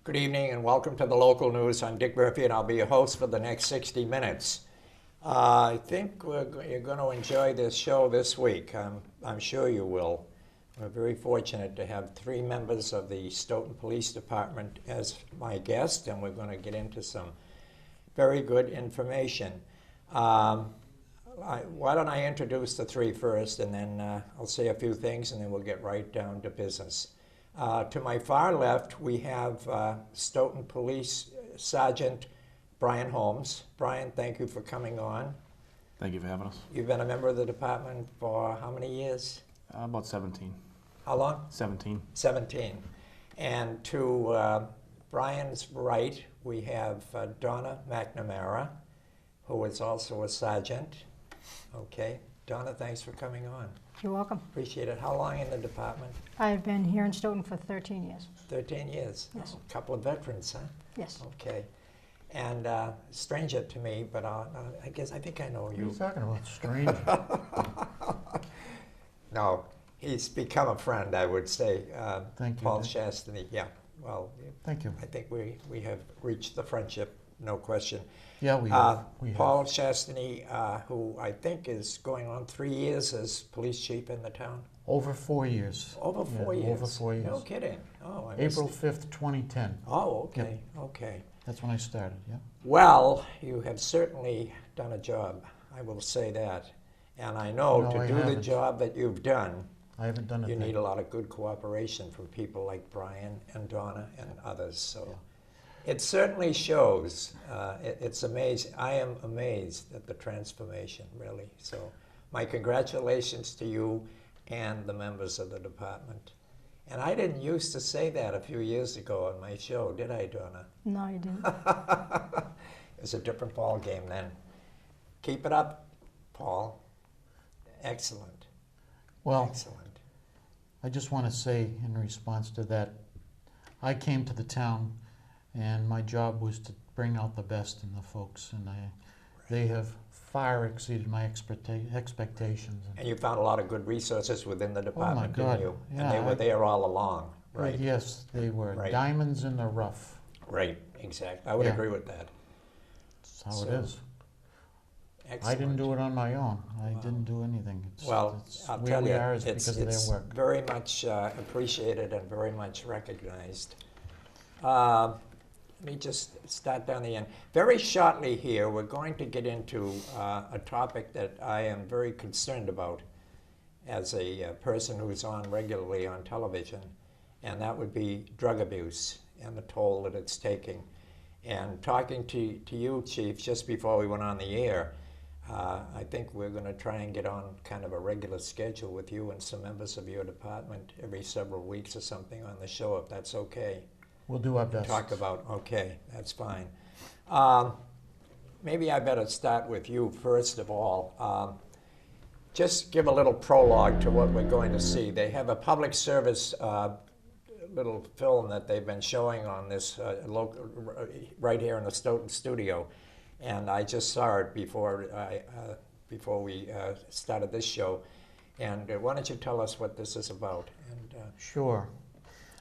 Good evening and welcome to the local news. I'm Dick Murphy and I'll be your host for the next 60 minutes. I think you're going to enjoy this show this week. I'm sure you will. We're very fortunate to have 3 members of the Stoughton Police Department as my guest, and we're going to get into some very good information. Why don't I introduce the 3 first, and then I'll say a few things and then we'll get right down to business. To my far left, we have Stoughton Police Sergeant Brian Holmes. Brian, thank you for coming on. Thank you for having us. You've been a member of the department for how many years? About 17. How long? 17. 17. And to Brian's right, we have Donna McNamara, who is also a sergeant. Okay. Donna, thanks for coming on. You're welcome. Appreciate it. How long in the department? I've been here in Stoughton for 13 years. 13 years. Yes. A couple of veterans, huh? Yes. Okay. And stranger to me, but I think I know you. What are you talking about, strange? No, he's become a friend, I would say. Thank you. Paul Shastany, yeah. Well, Thank you. I think we have reached the friendship, no question. Yeah, we have. Paul Shastany, who I think is going on 3 years as police chief in the town. Over 4 years. Over 4 years? Over 4 years. No kidding. Oh, I April missed 5th, 2010. Oh, okay, okay. That's when I started, yeah. Well, you have certainly done a job, I will say that. And I know No, to I do the haven't. job that you've done, I haven't done a you thing. need a lot of good cooperation from people like Brian and Donna and others. So it certainly shows. It's amazing. I am amazed at the transformation, really. So my congratulations to you and the members of the department. And I didn't used to say that a few years ago on my show, did I, Donna? No, you didn't. It was a different ball game then. Keep it up, Paul. Excellent. Well, Excellent. I just want to say in response to that, I came to the town and my job was to bring out the best in the folks, and they have far exceeded my expectations. And you found a lot of good resources within the department, God. didn't you? Yeah, And they were there all along, right? Yes, they were Right. diamonds in the rough. Right, exactly. I would Yeah. agree with that. That's how So, it is. Excellent. I didn't do it on my own. I Wow. didn't do anything. Well, I'll where tell we you, are is it's, because of it's their work. very much appreciated and very much recognized. Let me just start down the end. Very shortly here, we're going to get into a topic that I am very concerned about as a person who's on regularly on television, and that would be drug abuse and the toll that it's taking. And talking to you, Chief, just before we went on the air, I think we're going to try and get on kind of a regular schedule with you and some members of your department every several weeks or something on the show, if that's okay. We'll do our best. Talk about, okay, that's fine. Maybe I better start with you first of all. Just give a little prologue to what we're going to see. They have a public service little film that they've been showing on this local, right here in the Stoughton studio, and I just saw it before we started this show. And why don't you tell us what this is about? And Sure.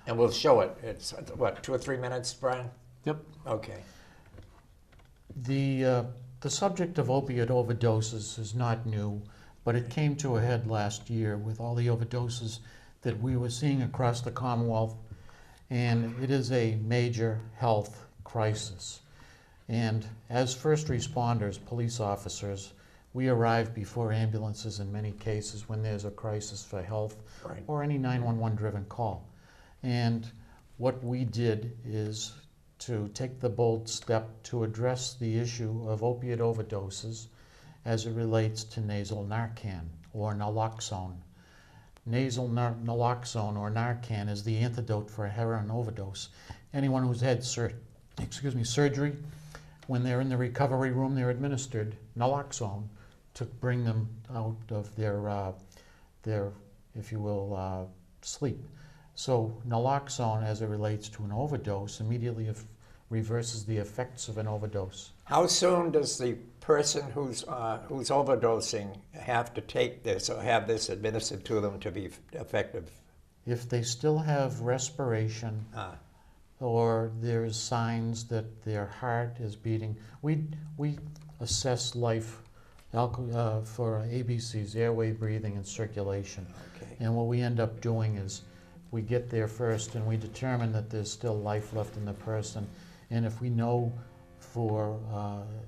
And we'll show it. It's, what, 2 or 3 minutes, Brian? Yep. Okay. The subject of opiate overdoses is not new, but it came to a head last year with all the overdoses that we were seeing across the Commonwealth, and it is a major health crisis. And as first responders, police officers, we arrive before ambulances in many cases when there's a crisis for health Right. or any 911 driven call. And what we did is to take the bold step to address the issue of opiate overdoses as it relates to nasal Narcan or naloxone. Nasal naloxone or Narcan is the antidote for a heroin overdose. Anyone who's had surgery, when they're in the recovery room, they're administered naloxone to bring them out of their if you will, sleep. So naloxone, as it relates to an overdose, immediately reverses the effects of an overdose. How soon does the person who's overdosing have to take this or have this administered to them to be effective? If they still have respiration or there's signs that their heart is beating, we assess life for ABCs, airway, breathing, and circulation. Okay. And what we end up doing is we get there first and we determine that there's still life left in the person. And if we know for,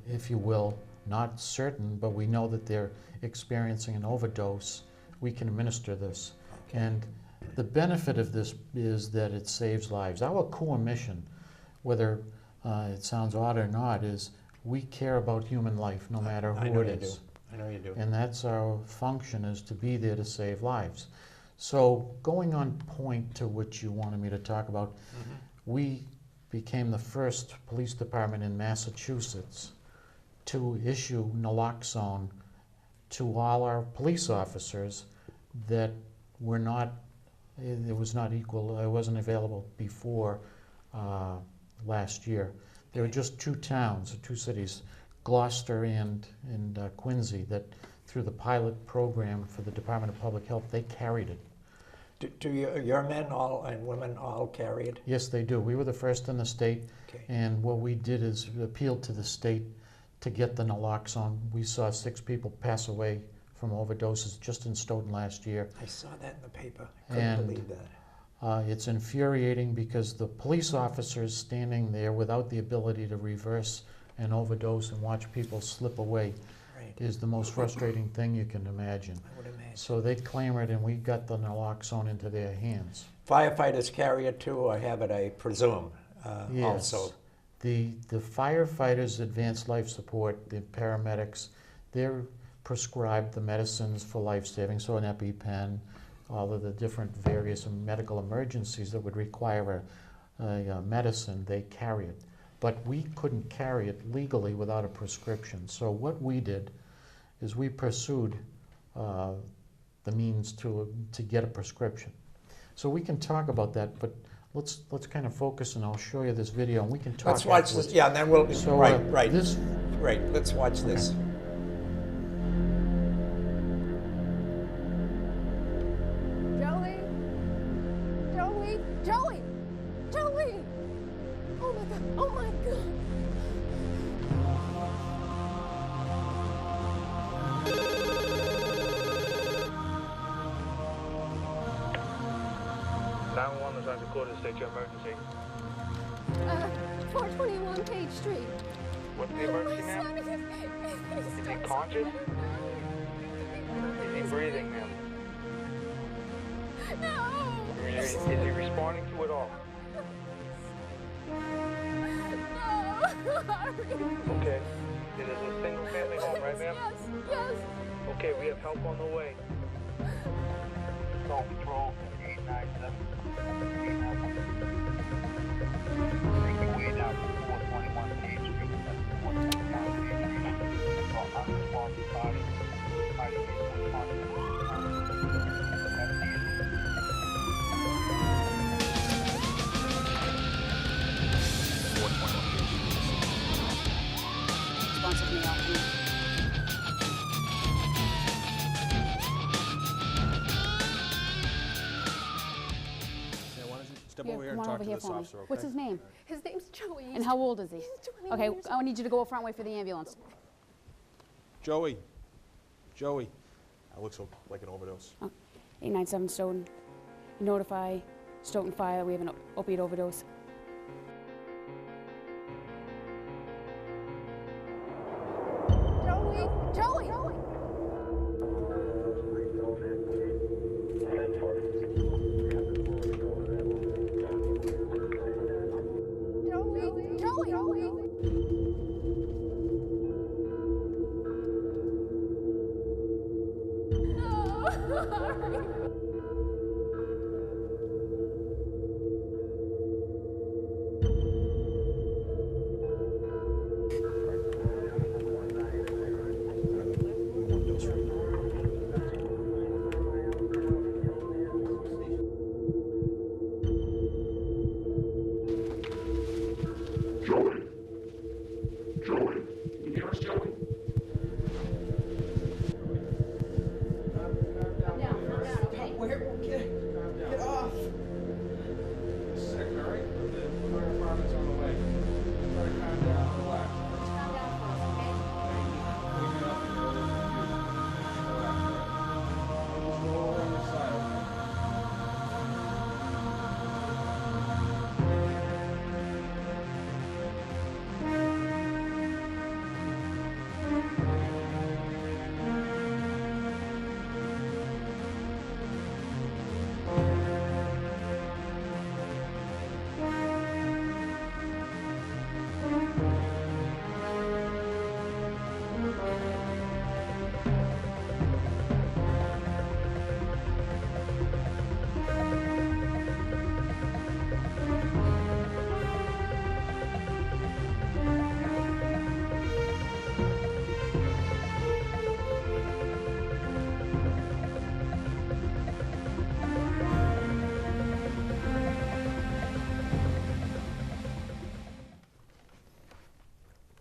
if you will, not certain, but we know that they're experiencing an overdose, we can administer this. Okay. And the benefit of this is that it saves lives. Our core mission, whether it sounds odd or not, is we care about human life no matter who it is. I know you do. And that's our function, is to be there to save lives. So going on point to what you wanted me to talk about, we became the first police department in Massachusetts to issue naloxone to all our police officers that were not, it was not equal, it wasn't available before last year. There were just 2 towns, 2 cities, Gloucester and Quincy, that through the pilot program for the Department of Public Health, they carried it. Do your men all and women all carry it? Yes, they do. We were the first in the state, Okay. and what we did is appealed to the state to get the naloxone. We saw 6 people pass away from overdoses just in Stoughton last year. I saw that in the paper. I couldn't And believe that. It's infuriating because the police officers standing there without the ability to reverse an overdose and watch people slip away Right. is the most frustrating thing you can imagine. I would imagine. So they clamored, and we got the naloxone into their hands. Firefighters carry it too, or have it, I presume, Yes. also. The firefighters, advanced life support, the paramedics, they're prescribed the medicines for life-saving, so an EpiPen, all of the different various medical emergencies that would require a medicine, they carry it. But we couldn't carry it legally without a prescription. So what we did is we pursued the means to get a prescription. So we can talk about that, but let's kind of focus, and I'll show you this video, and we can talk. Let's watch afterwards. this. Yeah, and then we'll. So, right. This, Right. Let's watch this. Joey! Joey! Joey! Joey! Oh my god! Oh my god! Is on Dakota State, your emergency. 421 Page Street. What's the emergency, ma'am? Is he conscious? Is he breathing, ma'am? No! Is he responding to it all? No! Okay. It is a single family home, right, ma'am? Yes! Okay, we have help on the way. Call Patrol 897. Making way down to 421 Page Street. That's 421 Page Street. Call unresponsive body. Responsive me out. Step Here, over here come and on talk over to here this for me. officer, okay? What's his name? His name's Joey. And how old is he? He's 20 Okay, years I need you to go up front, wait for the ambulance. Joey. Joey. That looks like an overdose. 897 Stoughton. Notify Stoughton Fire, we have an opiate overdose. Joey! Joey! Joey! Joey! No! Joey. Joey. Can you hear us, Joey? Get off! Sick, all right? The fire department's on the way. Try to calm down, relax. Clean it up and go to the computer. Relax, all right? Just roll over on this side, okay?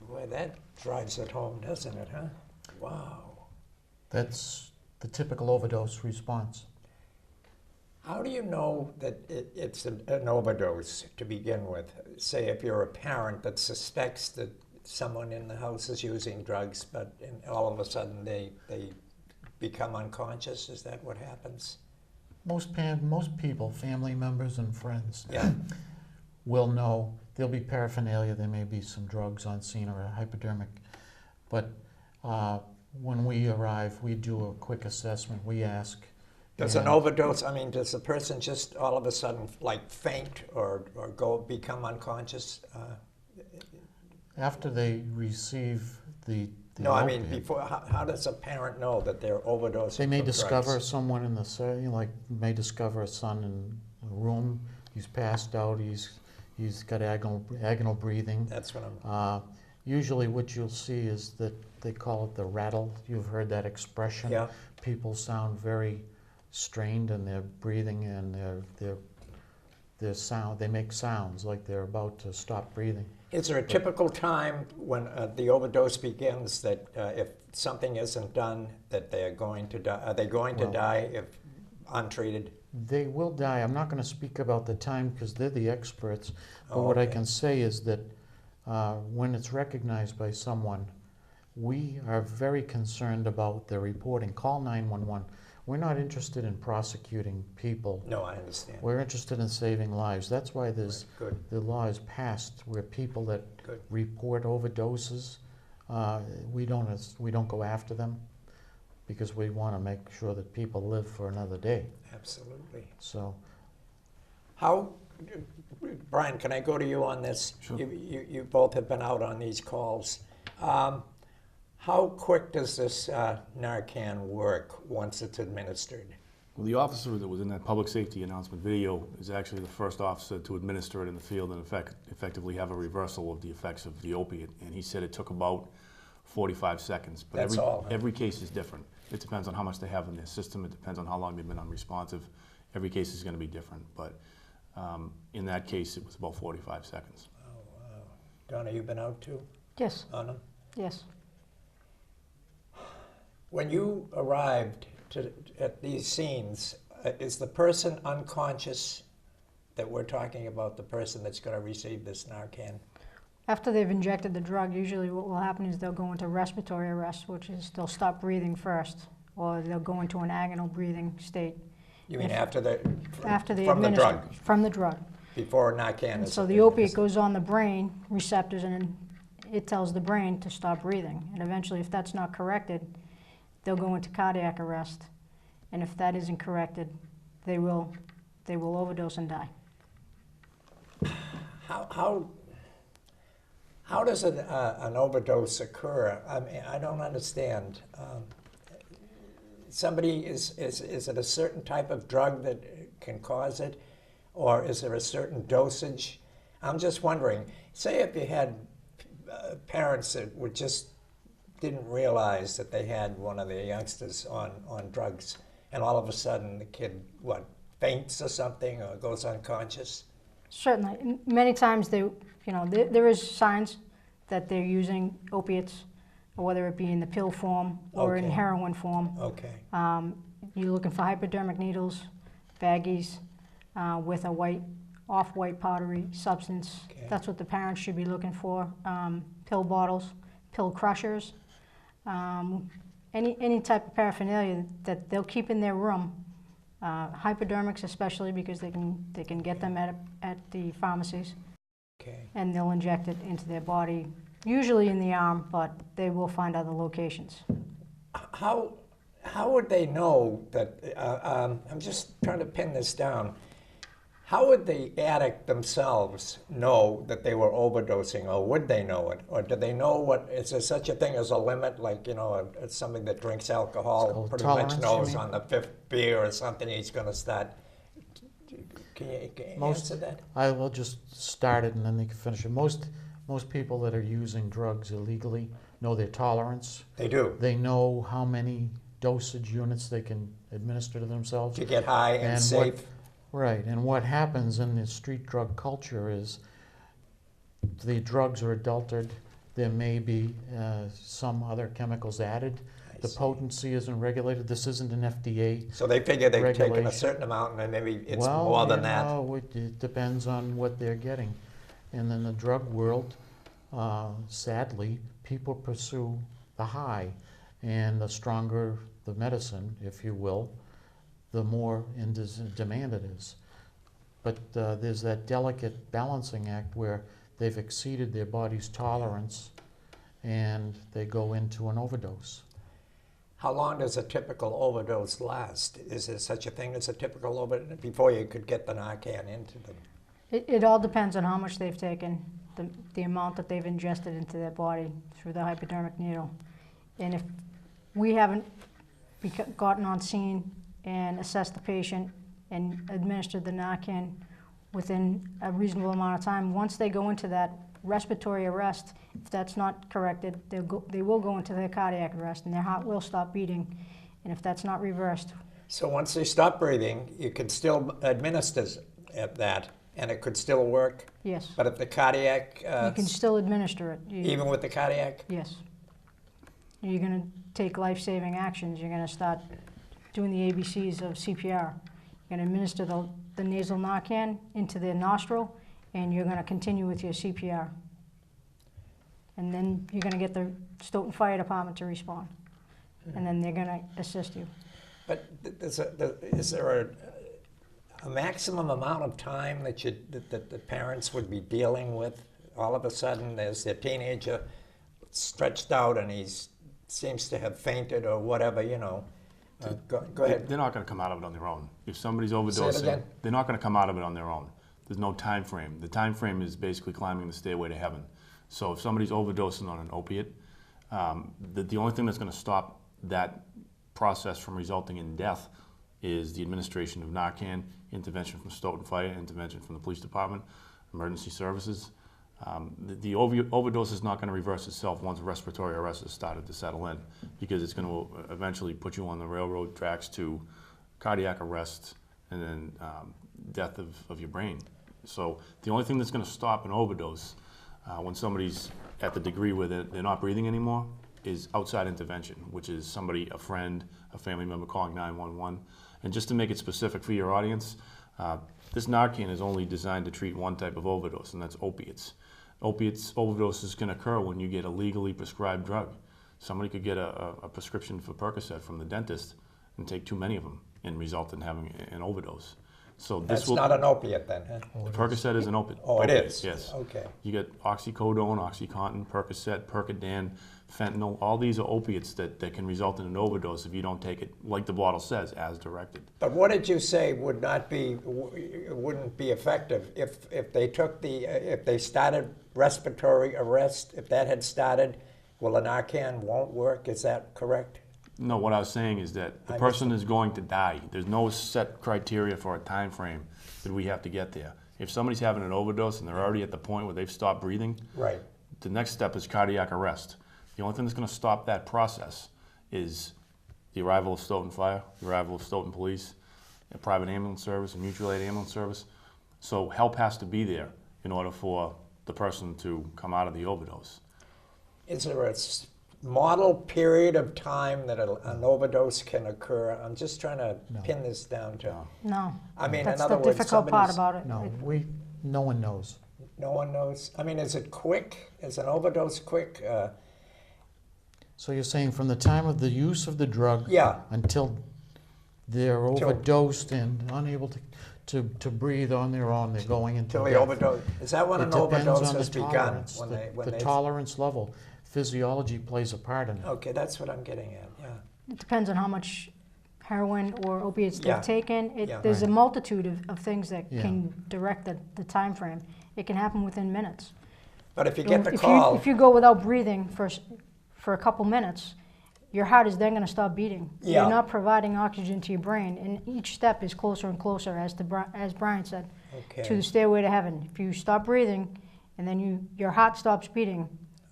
Boy, that drives it home, doesn't it, huh? Wow. That's the typical overdose response. How do you know that it's an overdose to begin with? Say if you're a parent that suspects that someone in the house is using drugs, but all of a sudden they become unconscious, is that what happens? Most people, family members and friends, Yeah. will know. There'll be paraphernalia, there may be some drugs on scene or a hypodermic. But when we arrive, we do a quick assessment, we ask. Does an and overdose, I mean, does the person just all of a sudden like faint or become unconscious? After they receive the No, I mean, opiate, before, how does a parent know that they're overdosing they may from discover drugs? someone in the like may discover a son in a room. He's passed out. He's got agonal breathing. That's what I'm, Usually, what you'll see is that they call it the rattle. You've heard that expression. yeah. People sound very strained in their breathing and their sound. They make sounds like they're about to stop breathing. Is there a typical time when the overdose begins that if something isn't done, that they are going to die? Are they going to Well- die if untreated? They will die. I'm not going to speak about the time because they're the experts. But Oh, what I okay. can say is that when it's recognized by someone, we are very concerned about the reporting. Call 911. We're not interested in prosecuting people. No, I understand. We're interested in saving lives. That's why Good. the law is passed where people that Good. report overdoses, we don't go after them because we want to make sure that people live for another day. Absolutely. So How, Brian, can I go to you on this? Sure. You both have been out on these calls. How quick does this Narcan work once it's administered? Well, the officer that was in that public safety announcement video is actually the first officer to administer it in the field and effectively have a reversal of the effects of the opiate. And he said it took about 45 seconds. But That's all, huh? every case is different. It depends on how much they have in their system. It depends on how long they've been unresponsive. Every case is going to be different. But in that case, it was about 45 seconds. Oh, wow. Donna, you been out too Yes, on them? yes. When you arrived at these scenes, is the person unconscious that we're talking about the person that's going to receive this Narcan? After they've injected the drug, usually what will happen is they'll go into respiratory arrest, which is they'll stop breathing first, or they'll go into an agonal breathing state. You mean If- after they After they from the administer drug, from the drug. before Narcan And is so the opiate administered? goes on the brain receptors, and it tells the brain to stop breathing. And eventually, if that's not corrected, they'll go into cardiac arrest. And if that isn't corrected, they will overdose and die. How does an overdose occur? I mean, I don't understand. Somebody is it a certain type of drug that can cause it, or is there a certain dosage? I'm just wondering. Say if you had parents that would just didn't realize that they had one of their youngsters on drugs, and all of a sudden the kid faints or something, or goes unconscious. Certainly, many times there is signs that they're using opiates, or whether it be in the pill form or in Okay. heroin form. Okay. You're looking for hypodermic needles, baggies with a off-white powdery substance. Okay. That's what the parents should be looking for. Pill bottles, pill crushers, any type of paraphernalia that they'll keep in their room. Hypodermics especially, because they can get them at the pharmacies, Okay. and they'll inject it into their body, usually in the arm, but they will find other locations. How would they know that? I'm just trying to pin this down. How would the addict themselves know that they were overdosing, or would they know it, or do they know what? Is there such a thing as a limit? Like somebody that drinks alcohol called pretty tolerance, much you knows mean? on the fifth beer or something he's going to start. Can you answer that? I will just start it and then they can finish it. Most people that are using drugs illegally know their tolerance. They do. They know how many dosage units they can administer to themselves. To get high and safe. Right, and what happens in the street drug culture is the drugs are adulterated. There may be some other chemicals added. The potency isn't regulated. This isn't an FDA. So they figure they've taken a regulation. certain amount, and then maybe it's Well, more than you that. know, it depends on what they're getting. And in the drug world, sadly, people pursue the high, and the stronger the medicine, if you will, the more in demand it is. But there's that delicate balancing act where they've exceeded their body's tolerance and they go into an overdose. How long does a typical overdose last? Is there such a thing as a typical overdose before you could get the Narcan into them? It all depends on how much they've taken, the amount that they've ingested into their body through the hypodermic needle. And if we haven't gotten on scene and assessed the patient and administered the Narcan within a reasonable amount of time, once they go into that respiratory arrest, if that's not corrected, they will go into their cardiac arrest, and their heart will stop beating. And if that's not reversed, So once they stop breathing, you can still administer that, and it could still work. yes, But if the cardiac, you can still administer it. even with the cardiac, Yes. You're going to take life-saving actions. You're going to start doing the ABCs of CPR. You're going to administer the nasal Narcan into the nostril, and you're going to continue with your CPR. And then you're going to get the Stoughton Fire Department to respond. And then they're going to assist you. but is there a maximum amount of time that the parents would be dealing with? All of a sudden, there's their teenager stretched out, and he seems to have fainted or whatever, Go ahead. They're not going to come out of it on their own. If somebody's Say it overdosing, again. they're not going to come out of it on their own. There's no time frame. The time frame is basically climbing the stairway to heaven. So if somebody's overdosing on an opiate, the only thing that's going to stop that process from resulting in death is the administration of Narcan, intervention from Stoughton Fire, intervention from the police department, emergency services. The overdose is not going to reverse itself once respiratory arrest has started to settle in, because it's going to eventually put you on the railroad tracks to cardiac arrest and then death of your brain. So the only thing that's going to stop an overdose when somebody's at the degree where they're not breathing anymore is outside intervention, which is somebody, a friend, a family member calling 911. And just to make it specific for your audience, This Narcan is only designed to treat one type of overdose, and that's opiates. Opiates overdoses can occur when you get a legally prescribed drug. Somebody could get a prescription for Percocet from the dentist and take too many of them and result in having an overdose. So this That's not an opiate then, huh? Percocet is an opiate. Oh, it Opiate, is? Yes. Okay. You get oxycodone, OxyContin, Percocet, Percodan, fentanyl. All these are opiates that can result in an overdose if you don't take it, like the bottle says, as directed. But what did you say wouldn't be effective if they took if they started respiratory arrest, if that had started, well, the Narcan won't work, is that correct? No, what I was saying is that the person is going to die. There's no set criteria for a time frame that we have to get there. If somebody's having an overdose and they're already at the point where they've stopped breathing, Right. the next step is cardiac arrest. The only thing that's going to stop that process is the arrival of Stoughton Fire, the arrival of Stoughton Police, a private ambulance service, a mutual aid ambulance service. So help has to be there in order for the person to come out of the overdose. Is there a model period of time that an overdose can occur? I'm just trying to pin this down to. No. I mean, That's in other the words, difficult part somebody's- about it. No, no one knows. No one knows. I mean, is it quick? Is an overdose quick? So you're saying from the time of the use of the drug Yeah. until they're Till- overdosed and unable to breathe on their own, they're going into Till the death. overdose. Is that when It an depends overdose on has the begun? tolerance. When The they tolerance level, physiology plays a part in it. Okay, that's what I'm getting at. Yeah. It depends on how much heroin or opiates Yeah. they've taken. Yeah. There's a multitude of things that Yeah. can direct the time frame. It can happen within minutes. But if you get the If call, if you go without breathing for a couple minutes, your heart is then going to stop beating. Yeah. You're not providing oxygen to your brain, and each step is closer and closer, as Brian said, to okay. the stairway to heaven. If you stop breathing, and then your heart stops beating,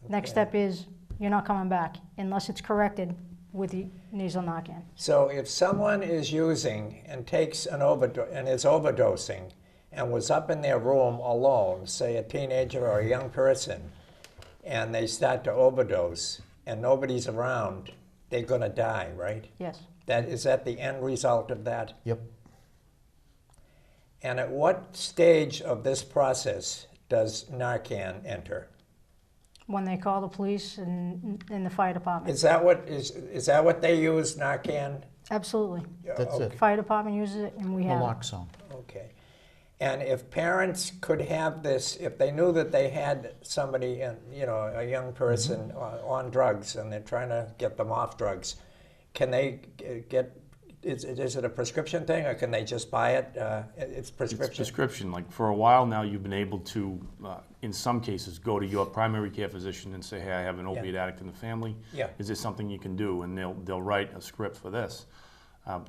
next Okay. step is you're not coming back unless it's corrected with the nasal Narcan. So if someone is using and takes an overdose and is overdosing and was up in their room alone, say a teenager or a young person, and they start to overdose and nobody's around, they're going to die, right? Yes. Is that the end result of that? Yep. And at what stage of this process does Narcan enter? When they call the police and the fire department. Is that what they use, Narcan? Absolutely. That's it. Fire department uses it, and we have it. Naloxone. Okay. And if parents could have this, if they knew that they had somebody, a young person on drugs and they're trying to get them off drugs, can they get, is it a prescription thing or can they just buy it? It's prescription? It's prescription. Like for a while now, you've been able to, in some cases, go to your primary care physician and say, hey, I have an opiate addict in the family. Yeah. Is this something you can do? And they'll write a script for this.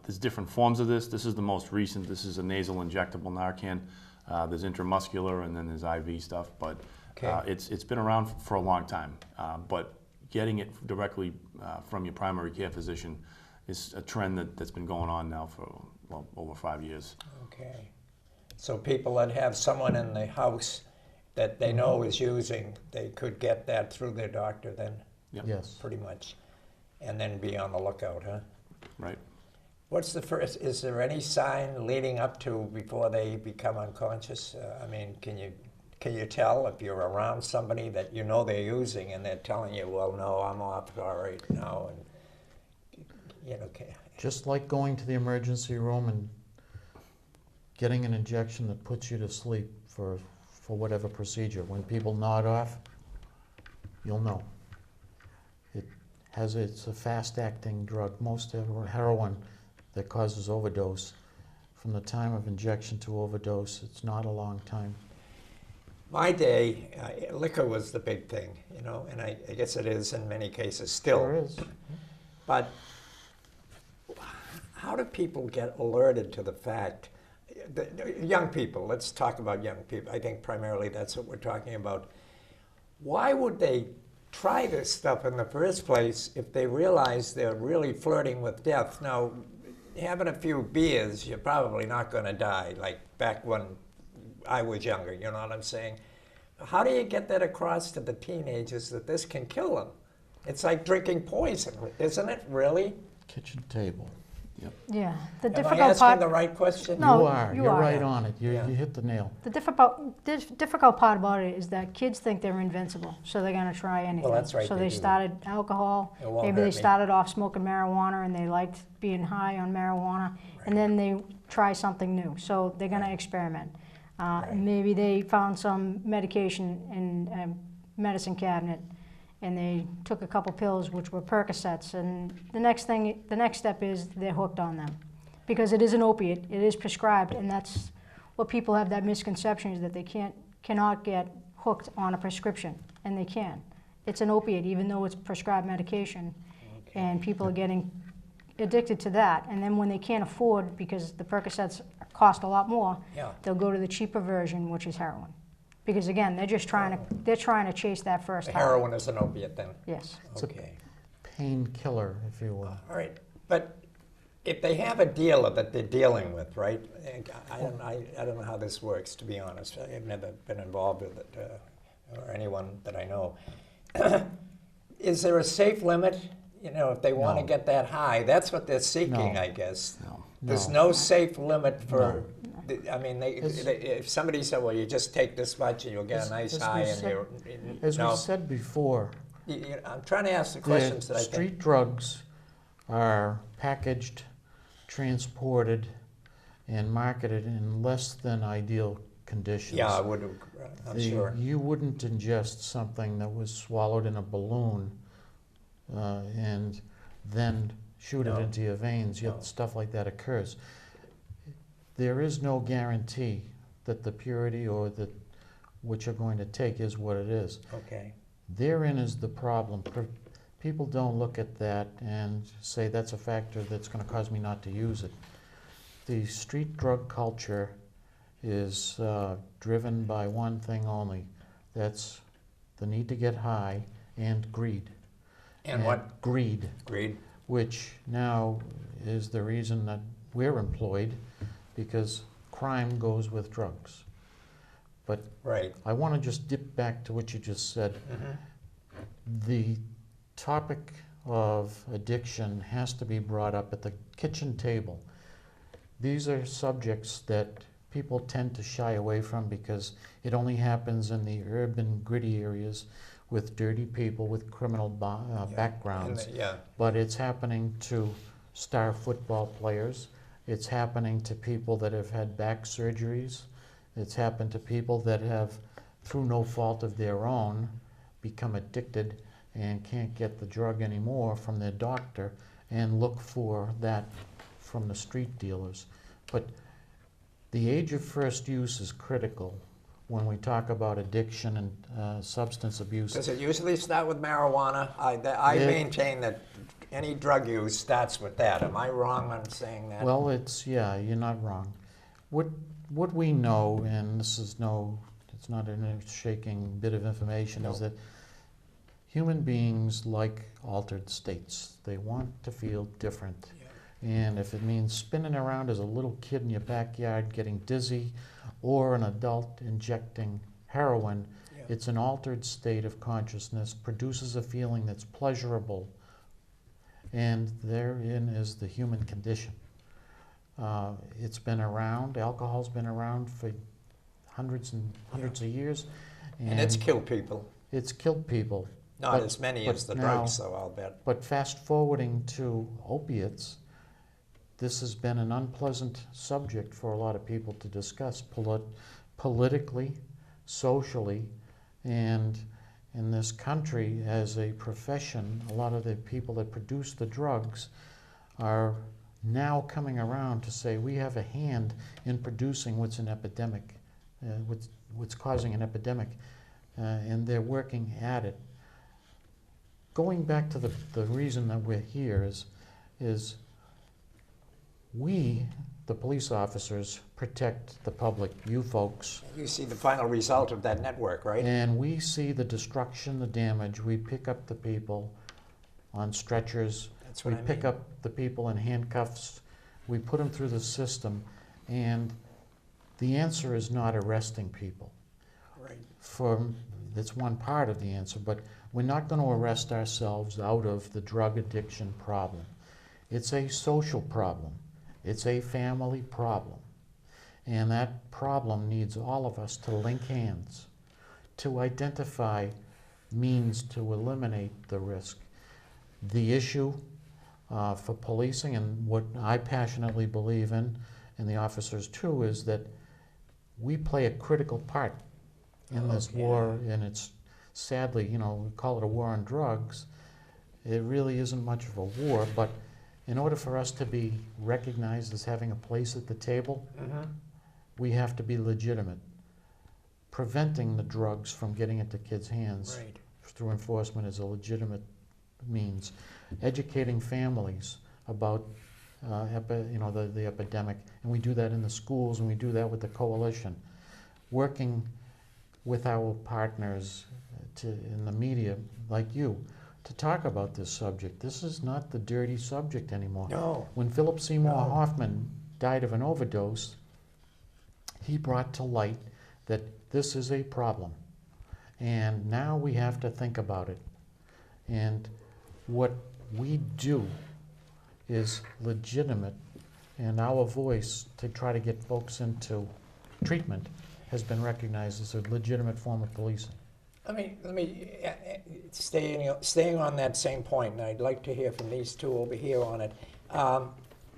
There's different forms of this. This is the most recent. This is a nasal injectable Narcan. There's intramuscular and then there's IV stuff. But Okay. it's been around for a long time. But getting it directly from your primary care physician is a trend that's been going on now for over 5 years. Okay. So people that have someone in the house that they know is using, they could get that through their doctor then, Yep. Yes. pretty much, and then be on the lookout, huh? Right. What's the first, is there any sign leading up to before they become unconscious? I mean, can you tell if you're around somebody that you know they're using and they're telling you, well, no, I'm off all right now, and okay. Just like going to the emergency room and getting an injection that puts you to sleep for whatever procedure. When people nod off, you'll know. It's a fast-acting drug. Most heroin that causes overdose, from the time of injection to overdose, it's not a long time. My day, liquor was the big thing, and I guess it is in many cases still. There is. But how do people get alerted to the fact, young people, let's talk about young people. I think primarily that's what we're talking about. Why would they try this stuff in the first place if they realize they're really flirting with death? Now, having a few beers, you're probably not going to die, like back when I was younger, you know what I'm saying? How do you get that across to the teenagers that this can kill them? It's like drinking poison, isn't it, really? Kitchen table. Yeah, the Am I difficult asking part. the right question? No, You are, you you're are. right on it. Yeah. You hit the nail. The difficult part about it is that kids think they're invincible, so they're gonna try anything. that's right, So they they do. started alcohol, It won't maybe hurt they me. started off smoking marijuana and they liked being high on marijuana, and then they try something new, so they're gonna experiment. And maybe they found some medication in a medicine cabinet, and they took a couple pills, which were Percocets, and the next step is they're hooked on them. Because it is an opiate, it is prescribed, and that's what people have that misconception, is that they cannot get hooked on a prescription, and they can. It's an opiate, even though it's prescribed medication, and people are getting addicted to that. And then when they can't afford, because the Percocets cost a lot more, Yeah. they'll go to the cheaper version, which is heroin. Because again, they're just trying to chase that first high. Heroin is an opiate then? Yes. Okay. Painkiller, if you will. All right, but if they have a dealer that they're dealing with, right? I don't know how this works, to be honest. I've never been involved with it, or anyone that I know. Is there a safe limit? You know, if they want to No. get that high, that's what they're seeking, No. I guess. No. There's No. no safe limit for. No. I mean, It's- if somebody said, "Well, you just take this much and you'll get a nice as high," we and said- you're, As no. we said before, I'm trying to ask the the questions that I street think. drugs are packaged, transported, and marketed in less than ideal conditions. Yeah, I would. I'm sure. You wouldn't ingest something that was swallowed in a balloon and then shoot No. it into your veins, yet No. stuff like that occurs. There is no guarantee that the purity or that what you're going to take is what it is. Okay. Therein is the problem. People don't look at that and say that's a factor that's going to cause me not to use it. The street drug culture is driven by one thing only. That's the need to get high and greed. And what? Greed, Greed. which now is the reason that we're employed, because crime goes with drugs. But Right. I want to just dip back to what you just said. Mm-hmm. The topic of addiction has to be brought up at the kitchen table. These are subjects that people tend to shy away from because it only happens in the urban, gritty areas with dirty people with criminal backgrounds. Yeah. But it's happening to star football players. It's happening to people that have had back surgeries. It's happened to people that have, through no fault of their own, become addicted and can't get the drug anymore from their doctor and look for that from the street dealers. But the age of first use is critical when we talk about addiction and substance abuse. Does it usually start with marijuana? I It- maintain that any drug use starts with that. Am I wrong on saying that? Well, yeah, you're not wrong. What we know, and this is it's not an earth-shaking bit of information, is No. that human beings like altered states. They want to feel different. And if it means spinning around as a little kid in your backyard getting dizzy, or an adult injecting heroin, Yeah. it's an altered state of consciousness, produces a feeling that's pleasurable, and therein is the human condition. It's been around, alcohol's been around for hundreds and hundreds of years. and it's killed people. It's killed people. Not But- as many but as the now- drugs, though, I'll bet. But fast forwarding to opiates, this has been an unpleasant subject for a lot of people to discuss politically, socially, and in this country as a profession. A lot of the people that produce the drugs are now coming around to say we have a hand in producing what's an epidemic, what's causing an epidemic, and they're working at it. Going back to the reason that we're here is we, the police officers, protect the public, you folks, You see the final result of that network, right? and we see the destruction, the damage. We pick up the people on stretchers. That's what We I pick mean. up the people in handcuffs. We put them through the system, and the answer is not arresting people. Right. That's one part of the answer, but we're not going to arrest ourselves out of the drug addiction problem. It's a social problem. It's a family problem. And that problem needs all of us to link hands, to identify means to eliminate the risk. The issue for policing, and what I passionately believe in, and the officers too, is that we play a critical part in this war, and it's sadly, you know, we call it a war on drugs. It really isn't much of a war, but in order for us to be recognized as having a place at the table, we have to be legitimate. Preventing the drugs from getting into kids' hands through enforcement is a legitimate means. Educating families about the epidemic, and we do that in the schools, and we do that with the coalition. Working with our partners in the media, like you, to talk about this subject. This is not the dirty subject anymore. No. When Philip Seymour Hoffman died of an overdose, he brought to light that this is a problem. And now we have to think about it. And what we do is legitimate, and our voice to try to get folks into treatment has been recognized as a legitimate form of policing. Let me staying on that same point, and I'd like to hear from these two over here on it.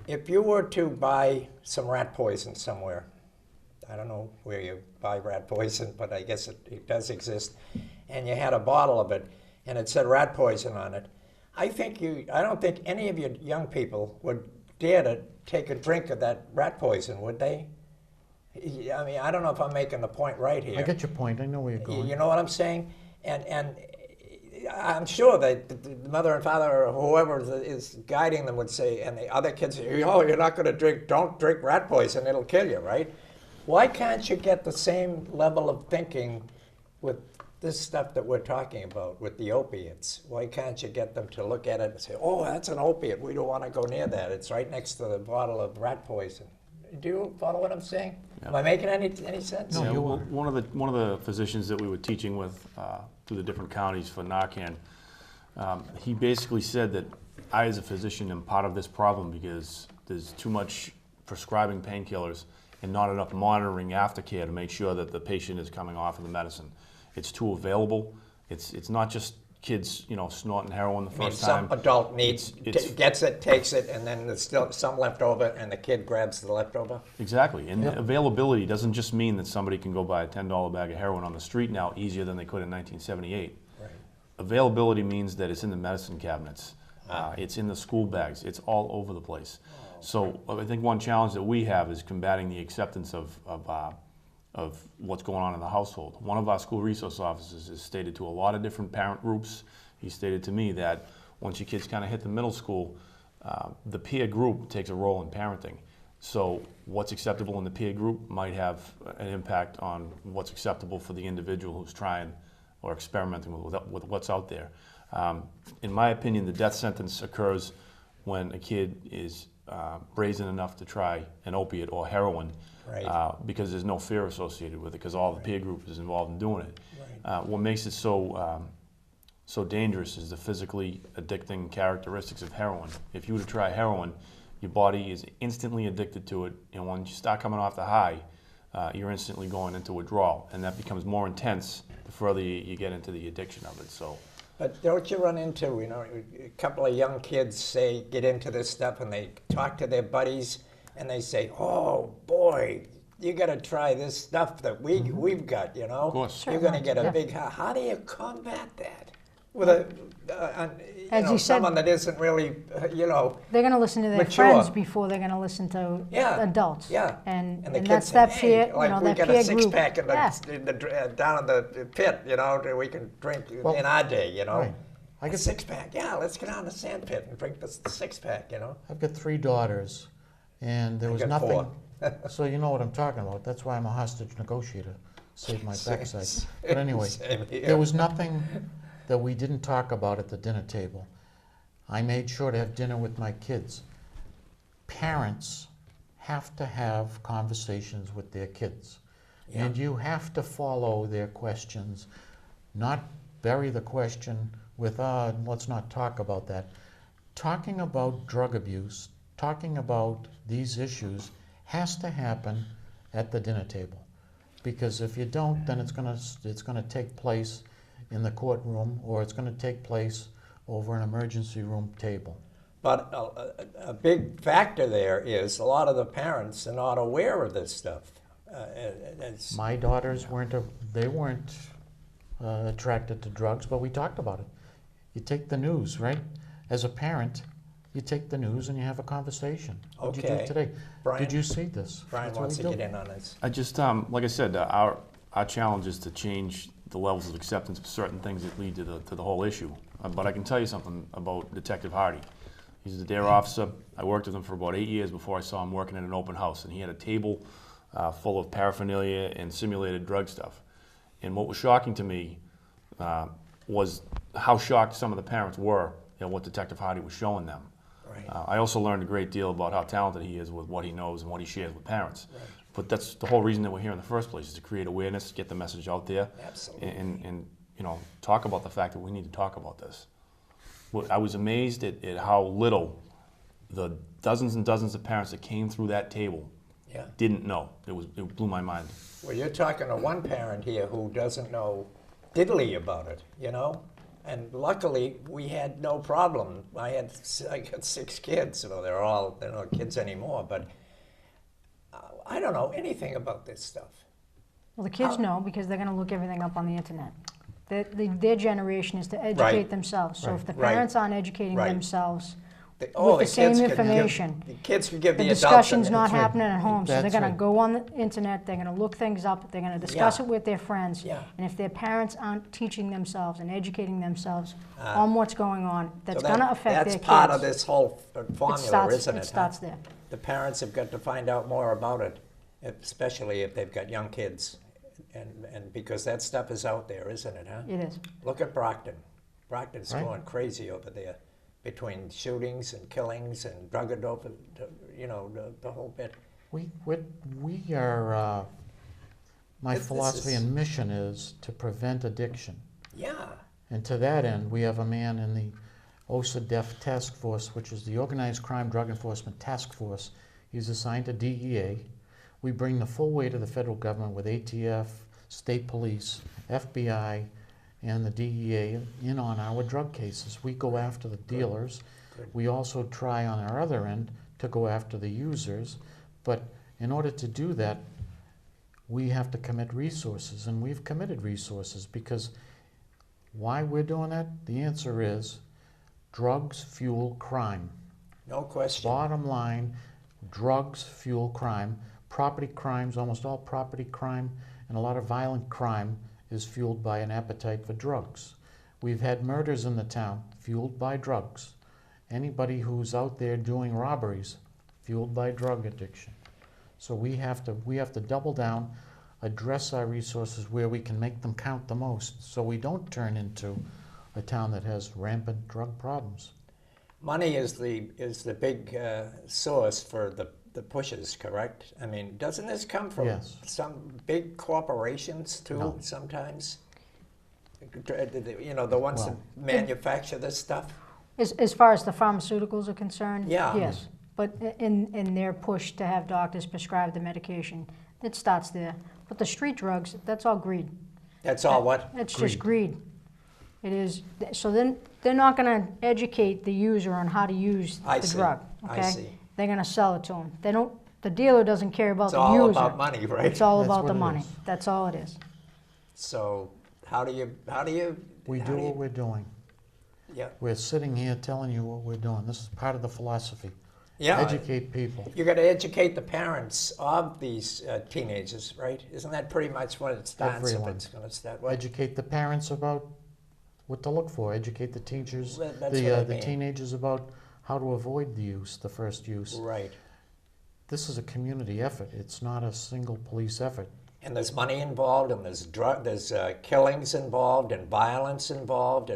If you were to buy some rat poison somewhere, I don't know where you buy rat poison, but I guess it does exist, and you had a bottle of it, and it said rat poison on it, I don't think any of you young people would dare to take a drink of that rat poison, would they? I mean, I don't know if I'm making the point right here. I get your point. I know where you're going. You know what I'm saying? And I'm sure that the mother and father or whoever is guiding them would say, and the other kids say, oh, you're not going to drink, don't drink rat poison, it'll kill you, right? Why can't you get the same level of thinking with this stuff that we're talking about, with the opiates? Why can't you get them to look at it and say, oh, that's an opiate, we don't want to go near that, it's right next to the bottle of rat poison? Do you follow what I'm saying? Yep. Am I making any sense? No, you are. One of the physicians that we were teaching with through the different counties for Narcan, he basically said that I, as a physician, am part of this problem because there's too much prescribing painkillers and not enough monitoring aftercare to make sure that the patient is coming off of the medicine. It's too available. It's not just kids, you know, snorting heroin the first time. Some adult gets it, takes it, and then there's still some left over, and the kid grabs the leftover. Exactly, and availability doesn't just mean that somebody can go buy a $10 bag of heroin on the street now easier than they could in 1978. Right. Availability means that it's in the medicine cabinets, it's in the school bags, it's all over the place. So I think one challenge that we have is combating the acceptance of what's going on in the household. One of our school resource officers has stated to a lot of different parent groups, he stated to me that once your kids kind of hit the middle school, the peer group takes a role in parenting. So what's acceptable in the peer group might have an impact on what's acceptable for the individual who's trying or experimenting with what's out there. In my opinion, the death sentence occurs when a kid is brazen enough to try an opiate or heroin, because there's no fear associated with it, because all the peer group is involved in doing it. What makes it so dangerous is the physically addicting characteristics of heroin. If you were to try heroin, your body is instantly addicted to it, and when you start coming off the high, you're instantly going into withdrawal, and that becomes more intense the further you get into the addiction of it. So. But don't you run into, you know, a couple of young kids get into this stuff and they talk to their buddies and they say, oh boy, you got to try this stuff that we've got, you know. Of course. You're going to get a big, how do you combat that? With someone that isn't really, you know, they're going to listen to their mature. friends before they're going to listen to adults. Yeah. And the kids that's say, that hey, peer, like you know, we that got peer a six group. pack in down in the pit, you know, we can drink in our day, you know. Right. I A get six pack, let's get down the sand pit and drink the six pack, you know. I've got 3 daughters, and there was got nothing. 4. So you know what I'm talking about. That's why I'm a hostage negotiator. Save my backside. But anyway, there was nothing that we didn't talk about at the dinner table. I made sure to have dinner with my kids. Parents have to have conversations with their kids. Yeah. And you have to follow their questions, not bury the question with, let's not talk about that. talking about drug abuse, talking about these issues has to happen at the dinner table. Because if you don't, then it's gonna take place in the courtroom, or it's gonna take place over an emergency room table. But a big factor there is a lot of the parents are not aware of this stuff. My daughters weren't attracted to drugs, but we talked about it. You take the news, right? As a parent, you take the news and you have a conversation. What did you Okay. do today? Brian? Did you see this? Brian That's what wants we to do. get in on this. I just, like I said, our challenge is to change the levels of acceptance of certain things that lead to the whole issue. But I can tell you something about Detective Hardy. He's a dare officer. I worked with him for about 8 years before I saw him working in an open house, and he had a table full of paraphernalia and simulated drug stuff. And what was shocking to me was how shocked some of the parents were at what Detective Hardy was showing them. Right. I also learned a great deal about how talented he is with what he knows and what he shares with parents. Right. But that's the whole reason that we're here in the first place, is to create awareness, get the message out there, Absolutely. and you know, talk about the fact that we need to talk about this. Well, I was amazed at how little the dozens and dozens of parents that came through that table Yeah. didn't know. It blew my mind. Well, you're talking to one parent here who doesn't know diddly about it, you know? And luckily, we had no problem. I got 6 kids, so they're not kids anymore, but I don't know anything about this stuff. Well, the kids know because they're going to look everything up on the internet. Their generation is to educate Right. themselves. So Right. if the Right. parents aren't educating Right. themselves The with the same kids could give- information, the kids could give the the adults. discussion's not That's right. happening at home. So they're That's going to right. go on the internet, they're going to look things up, they're going to discuss Yeah. it with their friends. Yeah. And if their parents aren't teaching themselves and educating themselves on what's going on, that's So going to affect their kids. That's part of this whole formula, isn't it? It starts there. The parents have got to find out more about it, especially if they've got young kids. And because that stuff is out there, isn't it, huh? It is. Look at Brockton. Brockton's Right. going crazy over there between shootings and killings and drug addiction, you know, the whole bit. We are, my This philosophy is- and mission is to prevent addiction. Yeah. And to that end, we have a man in the OSA-DEF Task Force, which is the Organized Crime Drug Enforcement Task Force. He's assigned to DEA. We bring the full weight of the federal government with ATF, state police, FBI, and the DEA in on our drug cases. We go after the dealers. Good. We also try on our other end to go after the users. But in order to do that, we have to commit resources, and we've committed resources because why we're doing that? The answer is drugs fuel crime. No question. Bottom line, drugs fuel crime. Property crimes, almost all property crime and a lot of violent crime is fueled by an appetite for drugs. We've had murders in the town fueled by drugs. Anybody who's out there doing robberies fueled by drug addiction. So we have to double down, address our resources where we can make them count the most, so we don't turn into a town that has rampant drug problems. Money is the big source for the pushes, correct? I mean, doesn't this come from Yes. some big corporations too No. sometimes? You know, the ones Well- that manufacture this stuff? As far as the pharmaceuticals are concerned, Yeah. yes. But in their push to have doctors prescribe the medication, it starts there. But the street drugs, that's all greed. That's all what? It's just greed. It is. So then they're not going to educate the user on how to use I the see. drug. I Okay? see. They're going to sell it to them. They don't. The dealer doesn't care about It's the all user. about money, right? It's all That's about what the it money. is. That's all it is. So how do you? We how do do you- what we're doing. Yeah. We're sitting here telling you what we're doing. This is part of the philosophy. Yeah. Educate people. You got to educate the parents of these teenagers, right? Isn't that pretty much what it starts? Everyone. If it's going to start. What? Educate the parents about what to look for. Educate the teachers, Well, that's what I the mean. teenagers about how to avoid the use, the first use. Right. This is a community effort. It's not a single police effort. And there's money involved, and there's killings involved, and violence involved,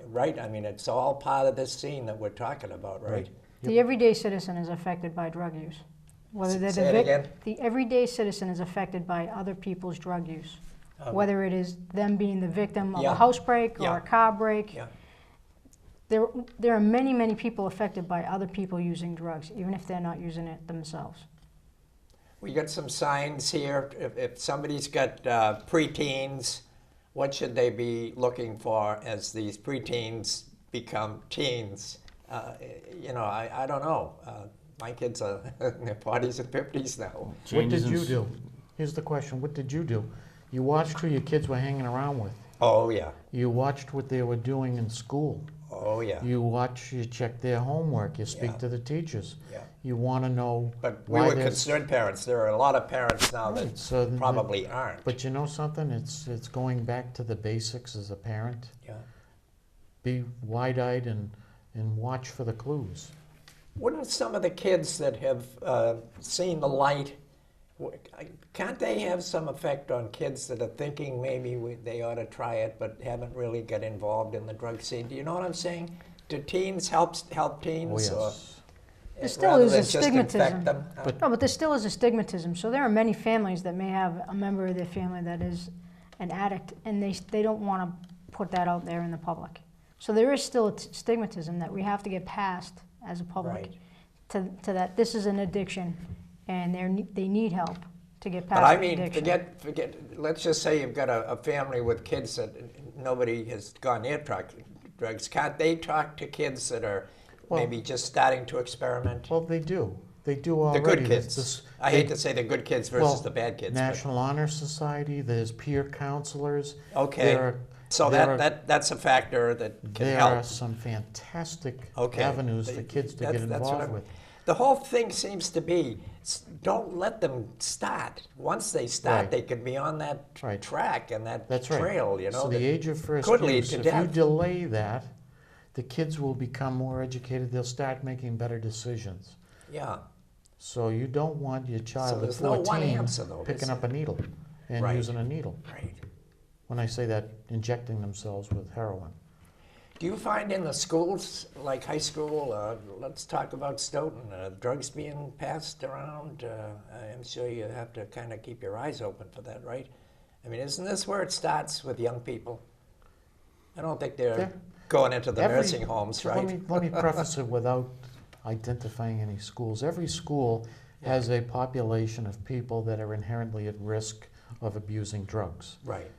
right? I mean, it's all part of this scene that we're talking about, right? Right. The everyday citizen is affected by drug use. Whether they're Say it again? The everyday citizen is affected by other people's drug use. Um, Whether it is them being the victim of Yeah. a house break or Yeah. a car break. Yeah. there are many, many people affected by other people using drugs, even if they're not using it themselves. We got some signs here. If somebody's got preteens, what should they be looking for as these preteens become teens? I don't know. My kids are in their 40s and 50s now. What Changes did in you do? Here's the question. What did you do? You watched who your kids were hanging around with. Oh, yeah. You watched what they were doing in school. Oh, yeah. You check their homework. You speak Yeah. to the teachers. Yeah. You want to know But we why were they're- concerned parents. There are a lot of parents now Right, that so then probably aren't. But you know something? It's going back to the basics as a parent. Yeah. Be wide-eyed and watch for the clues. Wouldn't some of the kids that have seen the light, can't they have some effect on kids that are thinking maybe they ought to try it but haven't really got involved in the drug scene? Do you know what I'm saying? Do teens help teens? Oh, yes. There still rather is than a just infect stigmatism. them? No, but there still is a stigmatism. So there are many families that may have a member of their family that is an addict, and they don't want to put that out there in the public. So there is still a stigmatism that we have to get past as a public Right. to that this is an addiction, and they need help to get past But I the mean, addiction. forget. Let's just say you've got a family with kids that nobody has gone near drugs. Can't they talk to kids that are Well- maybe just starting to experiment? Well, they do. They do The already. good There's kids. this- I hate to say the good kids versus well, the bad kids. but- National Honor Society. There's peer counselors. Okay. There are, So there are- that's a factor that can there help. are some fantastic Okay. avenues for kids to get That's what involved I'm- with. The whole thing seems to be, don't let them start. Once they start, Right. they could be on that Right. track and that That's right. trail, you know. So the that age of first could lead use, to if you death. delay that, the kids will become more educated. They'll start making better decisions. Yeah. So you don't want your child at there's no one 14 answer, though, is picking up a needle and Right. using a needle. Right. When I say that, injecting themselves with heroin. Do you find in the schools, like high school, let's talk about Stoughton, drugs being passed around? I'm sure you have to kind of keep your eyes open for that, right? I mean, isn't this where it starts with young people? I don't think they're Yeah. going into the Every- nursing homes, right? Let me preface it without identifying any schools. Every school has a population of people that are inherently at risk of abusing drugs. Right.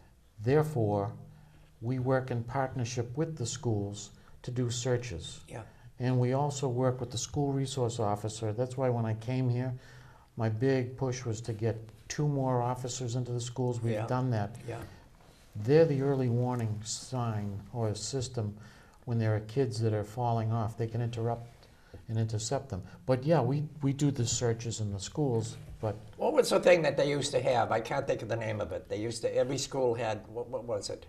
Therefore, we work in partnership with the schools to do searches. Yeah. And we also work with the school resource officer. That's why when I came here, my big push was to get 2 more officers into the schools. We've Yeah. done that. Yeah. They're the early warning sign or system when there are kids that are falling off. They can interrupt and intercept them. But yeah, we do the searches in the schools, but What was the thing that they used to have? I can't think of the name of it. They used to, every school had, what was it?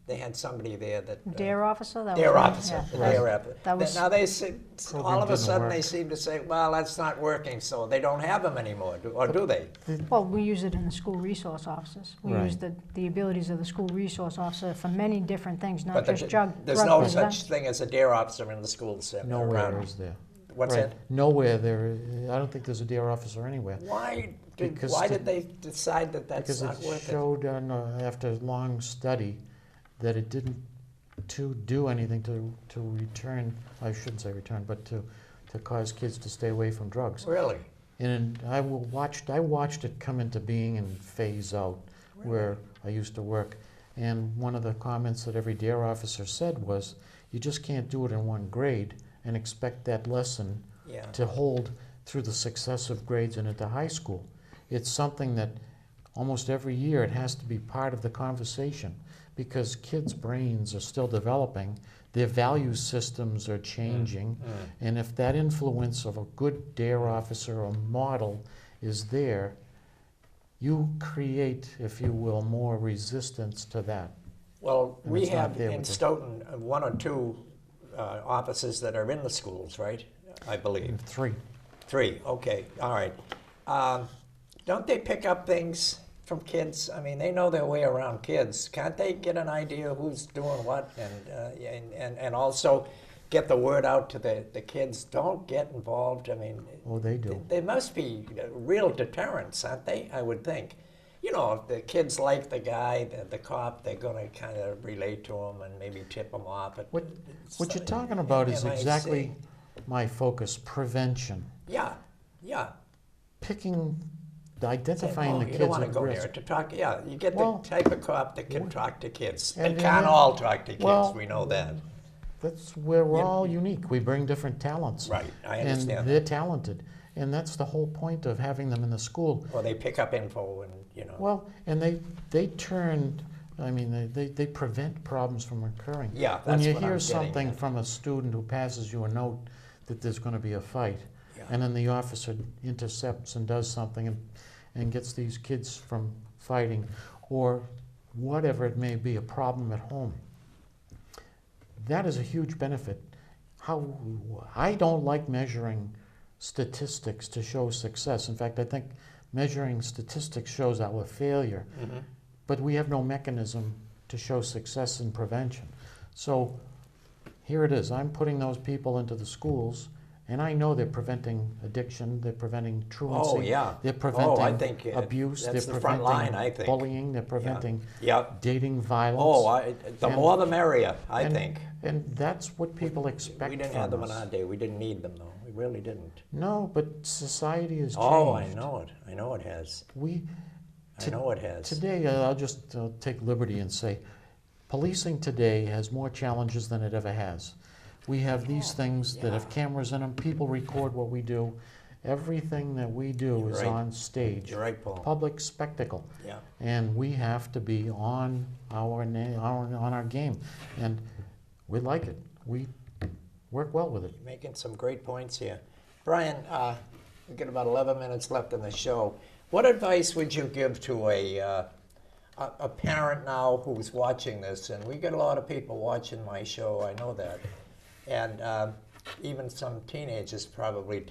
They had somebody there that. Dare officer? That Dare was- officer. yeah, the that- dare officer. that was- Now they see, all of a didn't sudden they work. seem to say, well, that's not working, so they don't have them anymore, or do they? Well, we use it in the school resource officers. We use Right. the abilities of the school resource officer for many different things, not But just drug. there's drug no prevention. such thing as a dare officer in the schools. nowhere around. is there. What's Right. that? Nowhere there. I don't think there's a dare officer anywhere. Why Because why the- did they decide that that's Because not it worth it? showed after a long study that it didn't to do anything to return, I shouldn't say return, but to cause kids to stay away from drugs. Really? And I watched it come into being and phase out where I used to work. And one of the comments that every DARE officer said was, you just can't do it in one grade and expect that lesson Yeah. to hold through the successive grades and into high school. It's something that almost every year it has to be part of the conversation because kids' brains are still developing, their value systems are changing, and if that influence of a good DARE officer or model is there, you create, if you will, more resistance to that. Well, And we it's not have there in with the- Stoughton 1 or 2 offices that are in the schools, right? I believe. 3. 3, okay, all right. Don't they pick up things from kids? I mean, they know their way around kids. Can't they get an idea who's doing what and also get the word out to the kids? Don't get involved. I mean, Oh, they do. they must be real deterrents, aren't they? I would think. you know, if the kids like the guy, the cop, they're going to kind of relate to him and maybe tip him off. But What you're talking about is MIC. exactly my focus, prevention. Yeah, yeah. Identifying the You kids don't want to at go risk. there to talk. Yeah, you get Well, the type of cop that can talk to kids. They and can't yeah, all talk to kids. well, We know that. That's where we're all unique. We bring different talents. Right, I And understand they're that. talented. And that's the whole point of having them in the school. Or they pick up info and, you know. Well, and they turn, I mean, they prevent problems from occurring. Yeah, When that's you what I'm hear getting something at. from a student who passes you a note that there's going to be a fight, Yeah. and then the officer intercepts and does something and gets these kids from fighting, or whatever it may be, a problem at home, that is a huge benefit. I don't like measuring statistics to show success. In fact, I think measuring statistics shows our failure. Mm-hmm. But we have no mechanism to show success in prevention. So here it is. I'm putting those people into the schools, and I know they're preventing addiction, they're preventing truancy, Oh, yeah. they're Oh, preventing I think abuse, that's they're the front preventing line, I think. bullying, they're preventing Yeah. dating violence. Oh, the And- more the merrier, I and- think. And that's what people expect We didn't from have them in us. our day. We didn't need them, though. We really didn't. No, but society has changed. Oh, I know it. I know it has. I know it has. Today, I'll just take liberty and say, policing today has more challenges than it ever has. We have these things that have cameras in them. People record what we do. Everything that we do You're is right. on stage. You're right, Paul. Public spectacle. Yeah. And we have to be on our game. And we like it. We work well with it. Making some great points here. Brian, we've got about 11 minutes left in the show. What advice would you give to a parent now who's watching this? And we get a lot of people watching my show, I know that. And even some teenagers probably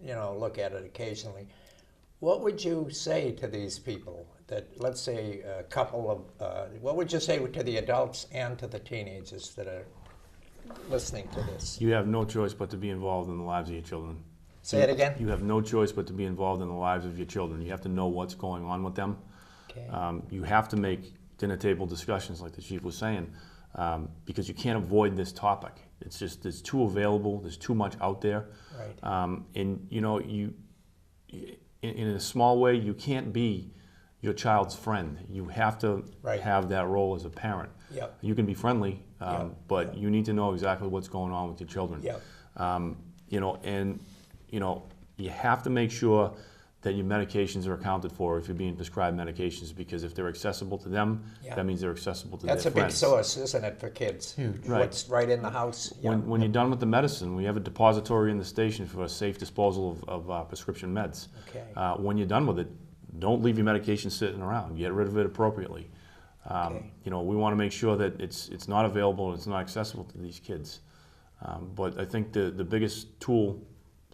look at it occasionally. What would you say to these people that, let's say, a couple of, what would you say to the adults and to the teenagers that are listening to this? You have no choice but to be involved in the lives of your children. Say it again? You have no choice but to be involved in the lives of your children. You have to know what's going on with them. Okay. You have to make dinner table discussions, like the chief was saying, because you can't avoid this topic. It's just, it's too available, there's too much out there. Right. And you know, in a small way, you can't be your child's friend. You have to Right. have that role as a parent. Yep. You can be friendly, Yep. but you need to know exactly what's going on with your children. Yep. You have to make sure that your medications are accounted for if you're being prescribed medications, because if they're accessible to them, Yeah. that means they're accessible to That's a their big friends. source, isn't it, for kids? Huge. Right. What's right in the house? Yeah. When you're done with the medicine, we have a depository in the station for a safe disposal of prescription meds. Okay. When you're done with it, don't leave your medication sitting around. Get rid of it appropriately. Okay. We want to make sure that it's not available and it's not accessible to these kids. But I think the biggest tool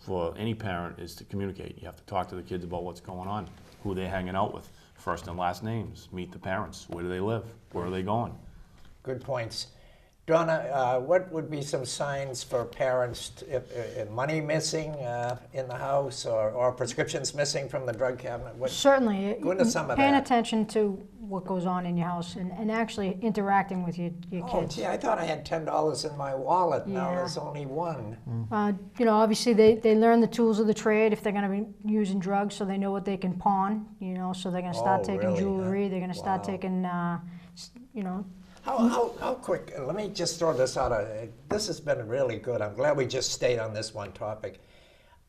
for any parent is to communicate. You have to talk to the kids about what's going on, who they're hanging out with, first and last names, meet the parents, where do they live, where are they going. Good points. Donna, what would be some signs for parents, if money missing in the house or prescriptions missing from the drug cabinet? Certainly, Go into some of paying that. attention to what goes on in your house and actually interacting with your Oh, kids. gee, I thought I had $10 in my wallet. Now Yeah. there's only one. Obviously they learn the tools of the trade if they're going to be using drugs, so they know what they can pawn. So they're going to start Oh, taking really, huh? jewelry. They're going to start Wow. taking, How quick, let me just throw this out. This has been really good. I'm glad we just stayed on this one topic.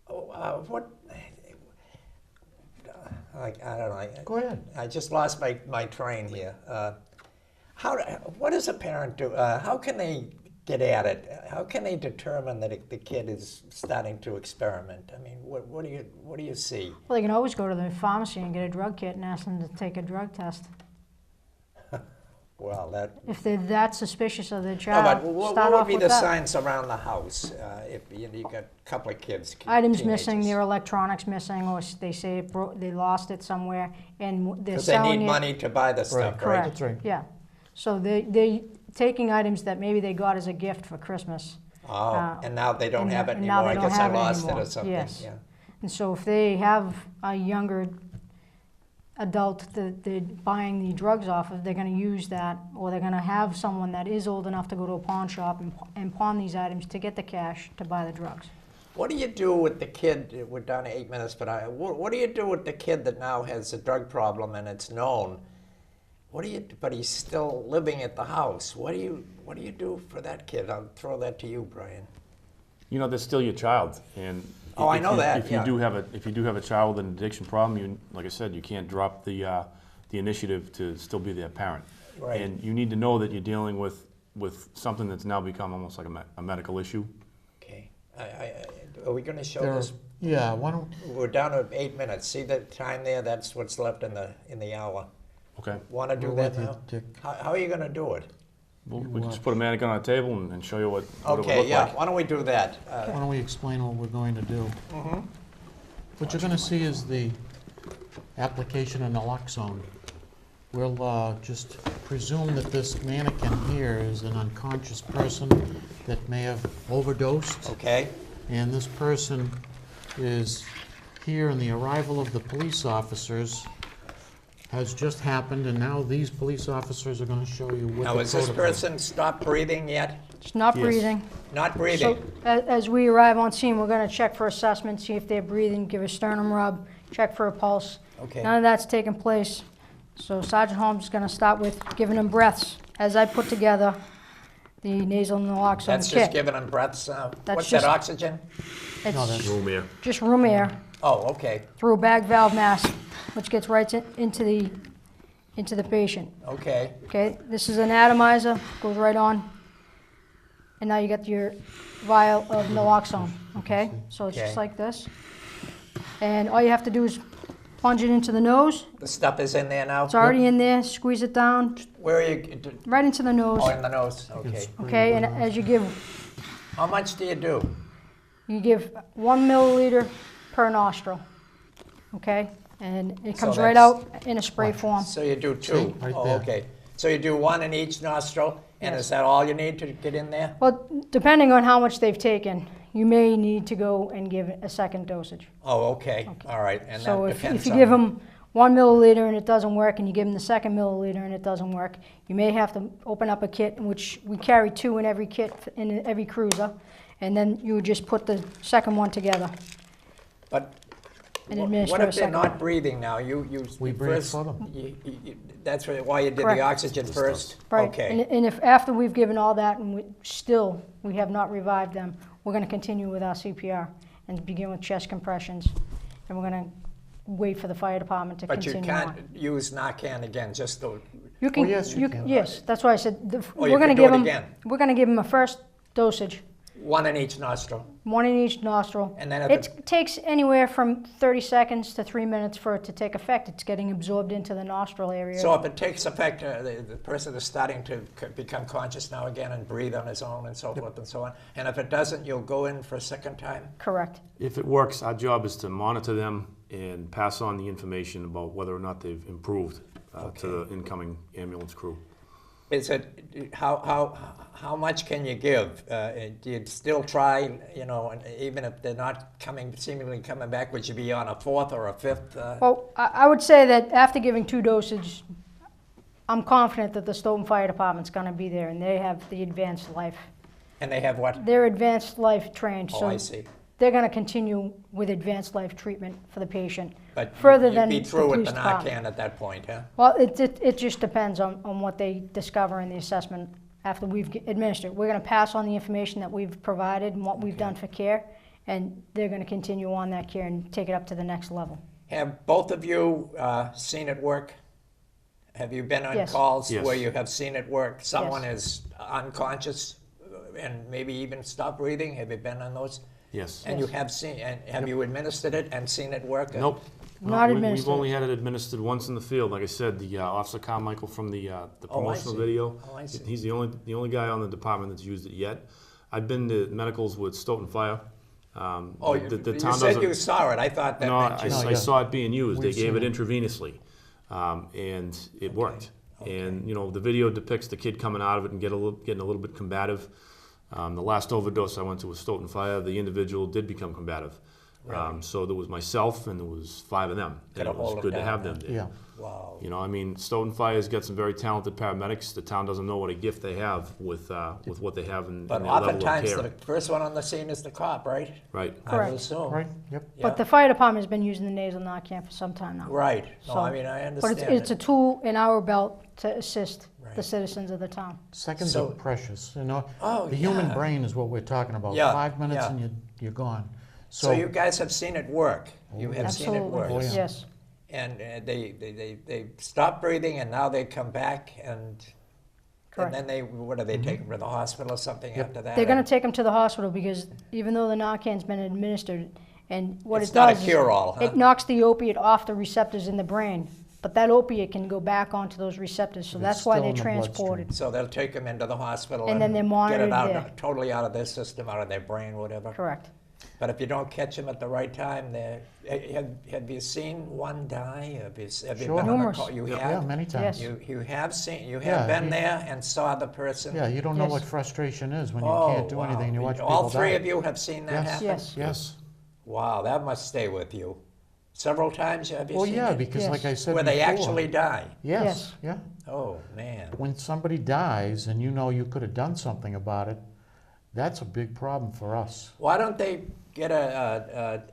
I don't know. Go ahead. I just lost my train here. What does a parent do? How can they get at it? How can they determine that the kid is starting to experiment? I mean, what do you see? well, they can always go to the pharmacy and get a drug kit and ask them to take a drug test. Well, that. If they're that suspicious of their No, child, but what start would off be with the that. signs around the house if you got a couple of kids? Items missing, teenagers? their electronics missing, or they say they lost it somewhere, and they're Because they selling need it. money to buy the stuff, right? Correct. That's right. Yeah. So they taking items that maybe they got as a gift for Christmas. Oh, and now they don't and have it and anymore. now they I don't guess I have it lost it anymore. or something. Yes. Yeah. And so if they have a younger adult that they're buying the drugs off of, they're gonna use that, or they're gonna have someone that is old enough to go to a pawn shop and pawn these items to get the cash to buy the drugs. What do you do with the kid, we're down to 8 minutes, but what do you do with the kid that now has a drug problem and it's known? But he's still living at the house. What do you do for that kid? I'll throw that to you, Brian. You know, they're still your child, and Oh, I know that, If you yeah. do have a child with an addiction problem, like I said, you can't drop the initiative to still be their parent. Right. And you need to know that you're dealing with something that's now become almost like a medical issue. Okay. Are we going to show There, this? yeah, why don't, We're down to 8 minutes. See the time there? That's what's left in the hour. Okay. Want to do We're that with you, now? Dick. How are you going to do it? We can just put a mannequin on a table and show you what it would Okay, look yeah. like. Why don't we do that? why don't we explain what we're going to do? Mm-hmm. What you're gonna see is the application of naloxone. We'll just presume that this mannequin here is an unconscious person that may have overdosed. Okay. And this person is here, and the arrival of the police officers has just happened, and now these police officers are gonna show you what Now, the has this protocol- person stopped breathing yet? It's not Yes. breathing. Not breathing. So, as we arrive on scene, we're gonna check for assessment, see if they're breathing, give a sternum rub, check for a pulse. Okay. None of that's taken place. So Sergeant Holmes is gonna start with giving them breaths, as I put together the nasal naloxone That's just kit. giving them breaths. That's What's just- that, oxygen? No, It's that's- Room here. just room air Oh, okay. through a bag valve mask, which gets right into the patient. Okay. Okay, this is an atomizer, goes right on. And now you got your vial of naloxone, okay? So it's just Okay. like this. And all you have to do is plunge it into the nose. The stuff is in there now? It's already in there, squeeze it down, Where are you? right into the nose, Oh, in the nose. Okay. okay? And as you give How much do you do? 1 milliliter per nostril, okay? And it comes So right that's- out in a spray form. So you do two? See, right Oh, there. okay. So you do one in each nostril, and Yes. is that all you need to get in there? Well, depending on how much they've taken, you may need to go and give a second dosage. Oh, okay. All right. And So that if depends you on- give them 1 milliliter and it doesn't work, and you give them the second milliliter and it doesn't work, you may have to open up a kit, in which we carry 2 in every kit, in every cruiser, and then you would just put the second one together. But And wh- administer what a if they're second not one. breathing now? You We bring it first, for them. that's why you did Correct. the oxygen first? Right, Okay. and if after we've given all that and we have not revived them, we're gonna continue with our CPR and begin with chest compressions, and we're gonna wait for the fire department to But you continue on. can't use Narcan again, just the, You can, Oh, yes, you can. yes, that's why I said, Oh, you we're gonna can do give it them, again. we're gonna give them a first dosage, one in each nostril. 1 in each nostril. And then if It takes anywhere from 30 seconds to 3 minutes for it to take effect. It's getting absorbed into the nostril area. So if it takes effect, the person is starting to become conscious now again and breathe on his own and so forth and so on. And if it doesn't, you'll go in for a second time? Correct. If it works, our job is to monitor them and pass on the information about whether or not they've improved to the incoming ambulance crew. Is it, how much can you give? Do you still try, and even if they're not seemingly coming back, would you be on a fourth or a fifth? Well, I would say that after giving 2 dosages, I'm confident that the Stoughton Fire Department's gonna be there, and they have the advanced life. And they have what? They're advanced life trained, Oh, so I see. they're gonna continue with advanced life treatment for the patient. But further you'd than be the through with police the department. Narcan at that point, huh? Well, it just depends on what they discover in the assessment after we've administered. We're gonna pass on the information that we've provided and what we've done for care, and they're gonna continue on that care and take it up to the next level. Have both of you seen it work? Have you been on Yes. calls Yes. where you have seen it work? Someone Yes. is unconscious and maybe even stopped breathing? Have you been on those? Yes. And you have seen, and have you administered it and seen it work? Nope. Not We've administered. only had it administered once in the field. Like I said, the Officer Carmichael from the Oh, I promotional see. video. Oh, I see. He's the only guy on the department that's used it yet. I've been to medicals with Stoughton Fire. Oh, you the you town said doesn't- you saw it. I thought that No, meant you. I yeah. saw it being used. We've They gave seen it it. intravenously, and it worked. And the video depicts the kid coming out of it and getting a little bit combative. The last overdose I went to was Stoughton Fire. The individual did become combative. Really? So there was myself and there was 5 of them. Get And a it was hold of good to them, have huh? them there. Yeah. Wow. You know, I mean, Stoughton Fire's got some very talented paramedics. The town doesn't know what a gift they have with what they have in But their level of oftentimes, care. the first one on the scene is the cop, right? Right. I Correct. would assume. Right, yep. Yeah. But the fire department's been using the nasal Narcan for some time now. Right. No, So- I mean, I But understand it's a it. tool in our belt to assist the Right. citizens of the town. Seconds So- are precious, you know. Oh, The human yeah. brain is what we're talking about. Yeah, 5 minutes yeah. and you're gone. So you guys have seen it work. You have seen it work. Absolutely, Oh, yeah. yes. And they stop breathing and now they come back and Correct. then what do they take them to the hospital or something after that? They're gonna take them to the hospital because even though the Narcan's been administered, and what It's it not a does is cure-all, huh? it knocks the opiate off the receptors in the brain, but that opiate can go back onto those receptors, so But that's it's why still they're in the bloodstream. transported. So they'll take them into the hospital And then they're get monitored it out, there. totally out of their system, out of their brain, whatever. Correct. But if you don't catch them at the right time, have you seen one die? Have you Sure. been on a Numerous. call? You Yeah, have? many times. Yes. You have seen, you Yeah, have been you- there and saw the person? Yeah, you don't know Yes. what frustration is when you Oh, can't do wow. anything and you watch people All three die. of you have seen that Yes. happen? Yes. Yes. Wow, that must stay with you. Several times have you Well, seen yeah, it? because Yes. like I said Where they before- actually die? Yes, yeah. Oh, man. When somebody dies and you know you could have done something about it, that's a big problem for us. Why don't they get a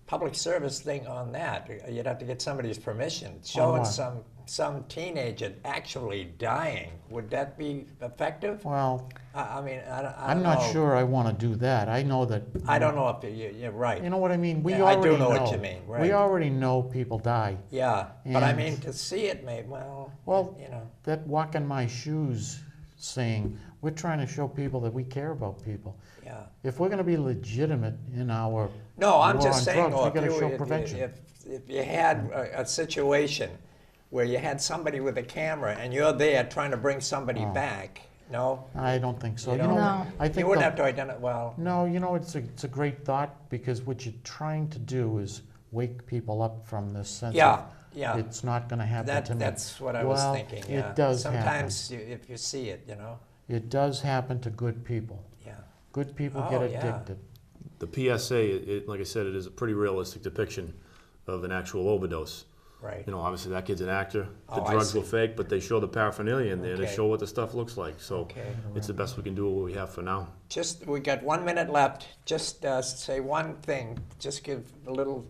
public service thing on that? You'd have to get somebody's permission. Showing what? some teenager actually dying. Would that be effective? Well, I mean, I don't I'm not know. sure I want to do that. I know that. I don't know if you're right. You know what I mean? We Yeah, I already do know what you mean, right. We already know people die. Yeah, but I And- mean, to see it, Well, you know. that walk in my shoes saying, we're trying to show people that we care about people. Yeah. If we're going to be legitimate in our No, I'm war just on saying, drugs, though, we got to show if prevention. you had a situation where you had somebody with a camera and you're there trying to bring somebody back, no? I don't think so. You You know, don't? No. I think You wouldn't the- have to identify, well, No, you know, it's a great thought because what you're trying to do is wake people up from this sense yeah, of yeah. it's not going to happen to me. That's what I was Well, thinking, yeah. It does happen. Sometimes if you see it, you know, It does happen to good people. yeah. Good people Oh, get yeah. addicted. The PSA, like I said, it is a pretty realistic depiction of an actual overdose. Right. You know, obviously that kid's an actor. The Oh, I drugs see. were fake, but they show the paraphernalia in there. They Okay. show what the stuff looks like. So Okay. it's the best we can do with what we have for now. Just, we got 1 minute left. Just say one thing. Just give a little,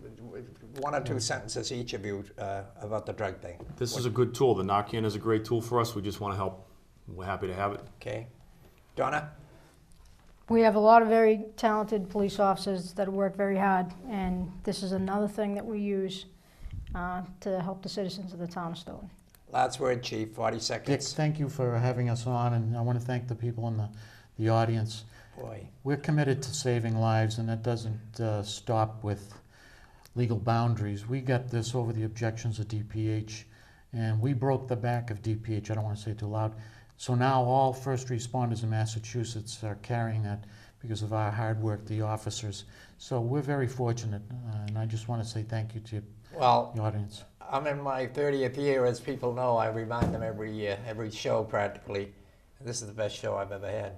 1 or 2 sentences each of you about the drug thing. This is a good tool. The Narcan is a great tool for us. We just want to help. We're happy to have it. Okay. Donna? We have a lot of very talented police officers that work very hard, and this is another thing that we use to help the citizens of the town of Stoughton. Last word, Chief, 40 Dick, seconds. thank you for having us on, and I want to thank the people in the audience. Boy. We're committed to saving lives, and that doesn't stop with legal boundaries. We got this over the objections of DPH, and we broke the back of DPH. I don't want to say it too loud. So now all first responders in Massachusetts are carrying that because of our hard work, the officers. So we're very fortunate, and I just want to say thank you to Well, the audience. I'm in my 30th year, as people know. I remind them every year, every show practically. This is the best show I've ever had.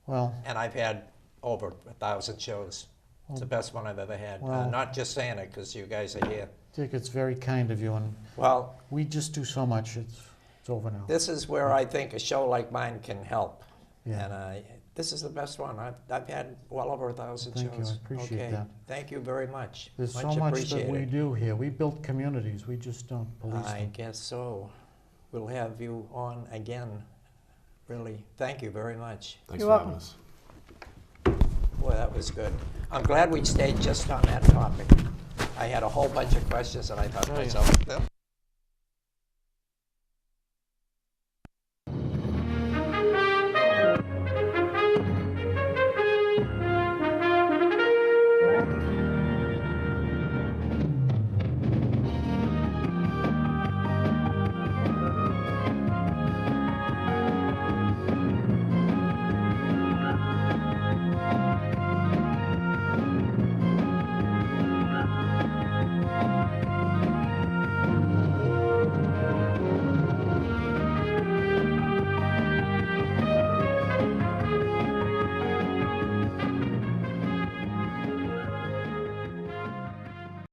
Well, And I've had over 1,000 shows. It's the best one I've ever had. Well- Not just saying it because you guys are here. Dick, it's very kind of you, and Well, we just do so much. It's over now. this is where I think a show like mine can help. Yeah. And this is the best one. I've had well over 1,000 Thank you. shows. I appreciate Okay. that. Thank you very much. There's much so much that we appreciated. do here. We build communities. We just don't police I them. guess so. We'll have you on again. Really, thank you very much. Thanks You're for having welcome. us. Boy, that was good. I'm glad we stayed just on that topic. I had a whole bunch of questions and I thought to Oh, yeah. myself,